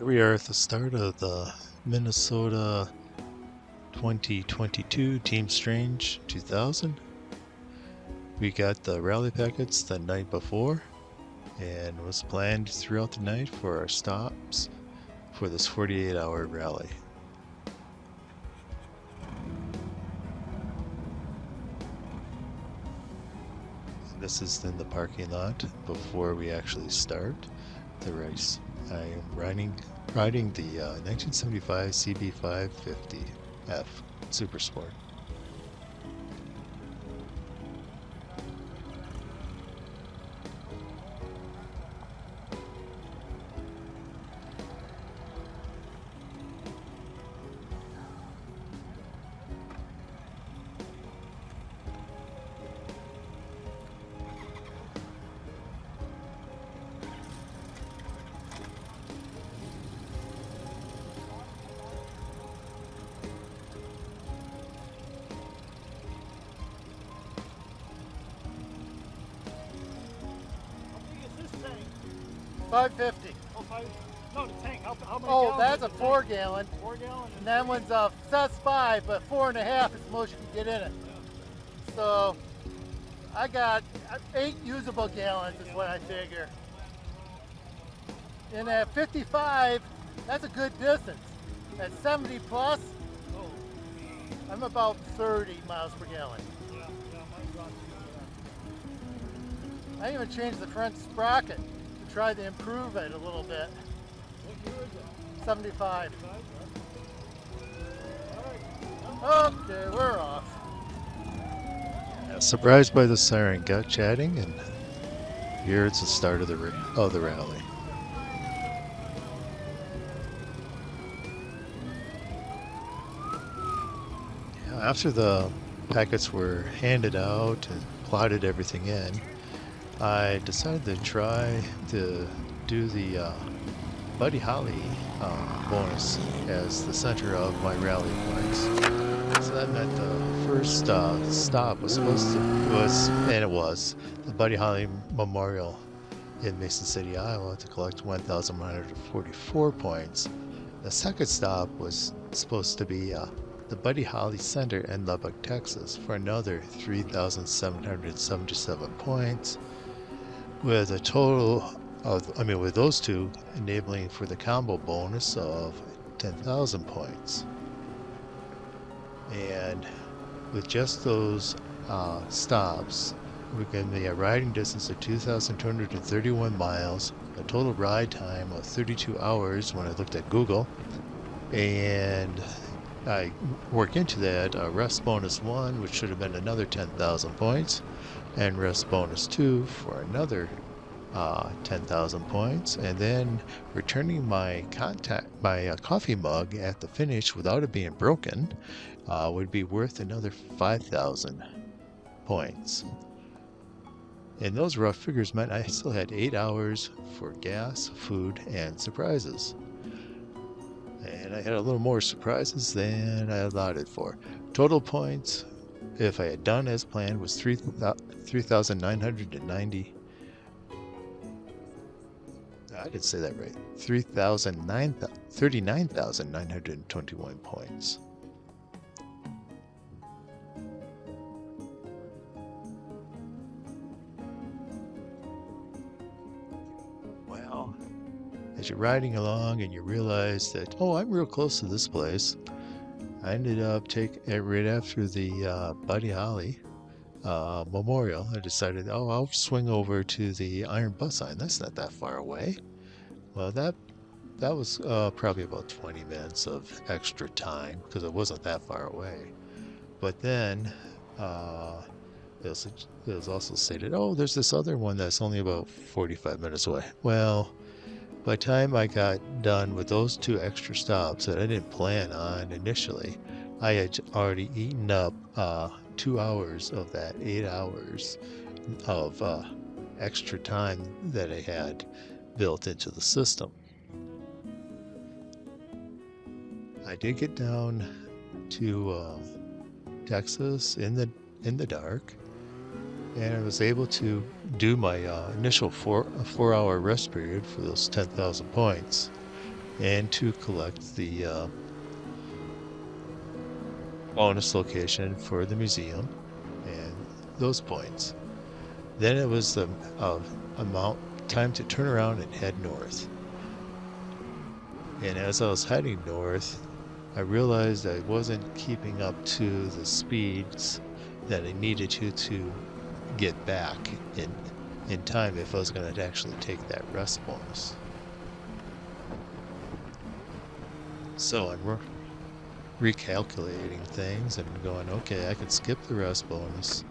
Here we are at the start of the Minnesota 2022 Team Strange 2000. We got the rally packets the night before and was planned throughout the night for our stops for this 48-hour rally. This is in the parking lot before we actually start the race. I am riding the 1975 CB550F Supersport. $5.50. Oh, no, the tank. How many Oh, gallons that's is a the 4 tank? gallon. 4 gallon. And that one's says 5, but 4.5 is the most you can get in it. So I got 8 usable gallons is what I figure. And at 55, that's a good distance. At 70 plus, I'm about 30 miles per gallon. Yeah, mine's about I even changed the front sprocket to try to improve it a little bit. What year is it? 75. All right. Okay, we're off. Surprised by the siren, got chatting, and here it's the start of the rally. After the packets were handed out and plotted everything in, I decided to try to do the Buddy Holly bonus as the center of my rally points. So that meant the first stop was the Buddy Holly Memorial in Mason City, Iowa, to collect 1,144 points. The second stop was supposed to be the Buddy Holly Center in Lubbock, Texas, for another 3,777 points, with a total of, with those two enabling for the combo bonus of 10,000 points. And with just those stops, we're going to be a riding distance of 2,231 miles, a total ride time of 32 hours when I looked at Google, and I work into that rest bonus 1, which should have been another 10,000 points, and rest bonus 2 for another 10,000 points, and then returning my coffee mug at the finish without it being broken would be worth another 5,000 points. And those rough figures meant I still had 8 hours for gas, food, and surprises. And I had a little more surprises than I allotted for. Total points, if I had done as planned, was 3,990. I didn't say that right. 39,921 points. Well, as you're riding along and you realize that, oh, I'm real close to this place, I ended up right after the Buddy Holly Memorial, I decided, I'll swing over to the Iron Bus Sign. That's not that far away. Well, that was probably about 20 minutes of extra time because it wasn't that far away. But then it was also stated, oh, there's this other one that's only about 45 minutes away. Well, by the time I got done with those 2 extra stops that I didn't plan on initially, I had already eaten up 2 hours of that 8 hours of extra time that I had built into the system. I did get down to Texas in the dark, and I was able to do my initial 4-hour rest period for those 10,000 points. and to collect the bonus location for the museum and those points. Then it was the time to turn around and head north. And as I was heading north, I realized I wasn't keeping up to the speeds that I needed to get back in time if I was going to actually take that rest bonus. So I'm recalculating things and going, okay, I can skip the rest bonus.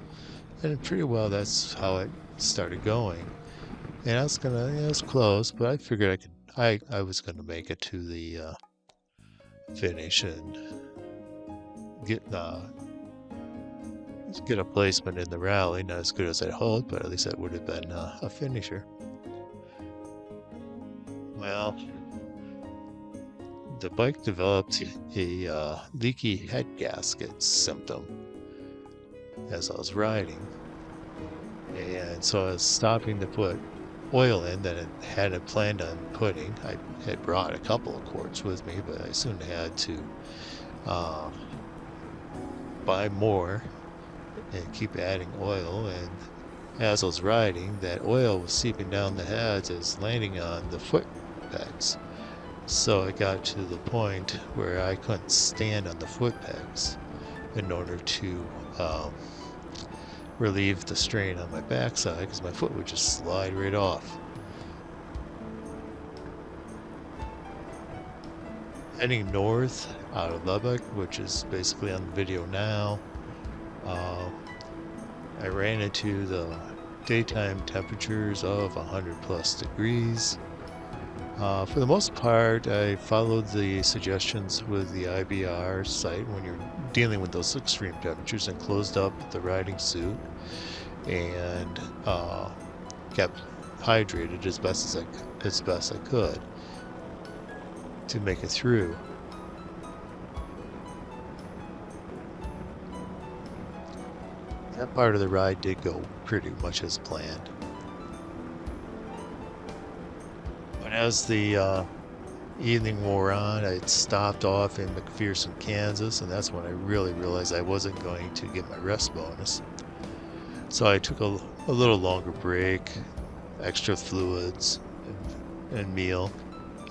And pretty well that's how it started going. And I was gonna, it was close, but I figured I was gonna make it to the finish and get a placement in the rally. Not as good as I'd hoped, but at least that would have been a finisher. Well, the bike developed a leaky head gasket symptom as I was riding, and so I was stopping to put oil in that I hadn't planned on putting. I had brought a couple of quarts with me, but I soon had to buy more and keep adding oil. And as I was riding, that oil was seeping down the heads as landing on the foot pegs. So it got to the point where I couldn't stand on the foot pegs in order to relieve the strain on my backside, because my foot would just slide right off. Heading north out of Lubbock, which is basically on the video now, I ran into the daytime temperatures of 100+ degrees. For the most part, I followed the suggestions with the IBR site when you're dealing with those extreme temperatures, and closed up the riding suit and kept hydrated as best I could to make it through. That part of the ride did go pretty much as planned. But as the evening wore on, I had stopped off in McPherson, Kansas, and that's when I really realized I wasn't going to get my rest bonus. So I took a little longer break, extra fluids, and meal,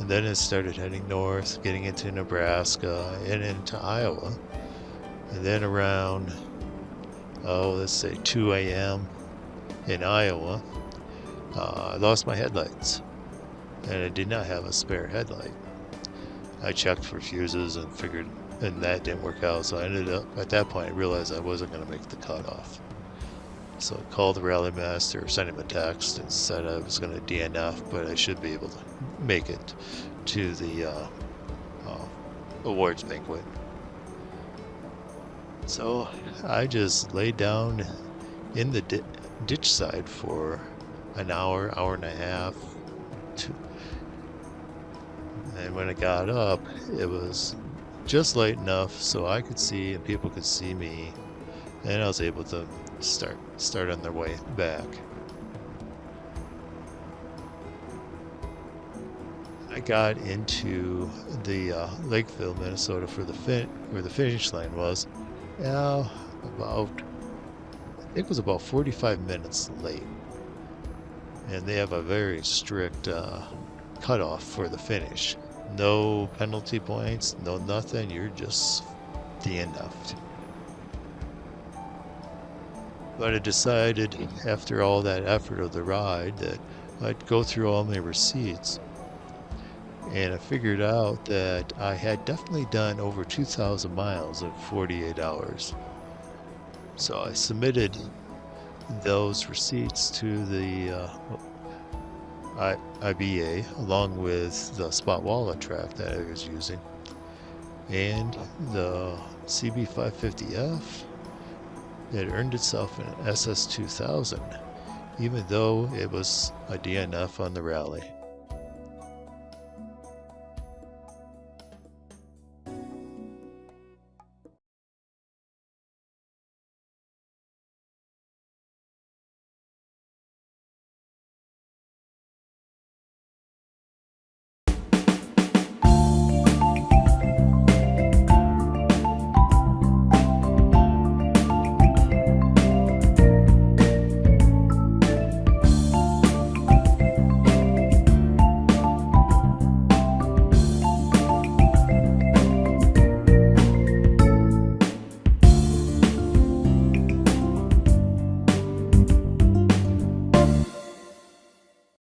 and then it started heading north, getting into Nebraska and into Iowa. And then around, let's say 2 a.m. in Iowa, I lost my headlights, and I did not have a spare headlight. I checked for fuses and figured, and that didn't work out. So I ended up, at that point, I realized I wasn't going to make the cutoff. So I called the rally master, sent him a text, and said I was going to DNF, but I should be able to make it to the awards banquet. So I just laid down in the ditch side for an hour, hour and a half. And when I got up, it was just light enough so I could see and people could see me, and I was able to start on their way back. I got into the Lakeville, Minnesota for where the finish line was. I think it was about 45 minutes late, and they have a very strict cutoff for the finish. No penalty points, no nothing. You're just DNF'd. But I decided, after all that effort of the ride, that I'd go through all my receipts. And I figured out that I had definitely done over 2,000 miles in 48 hours. So I submitted those receipts to the IBA, along with the spot wallet track that I was using, and the CB550F. It earned itself an SS2000, even though it was a DNF on the rally.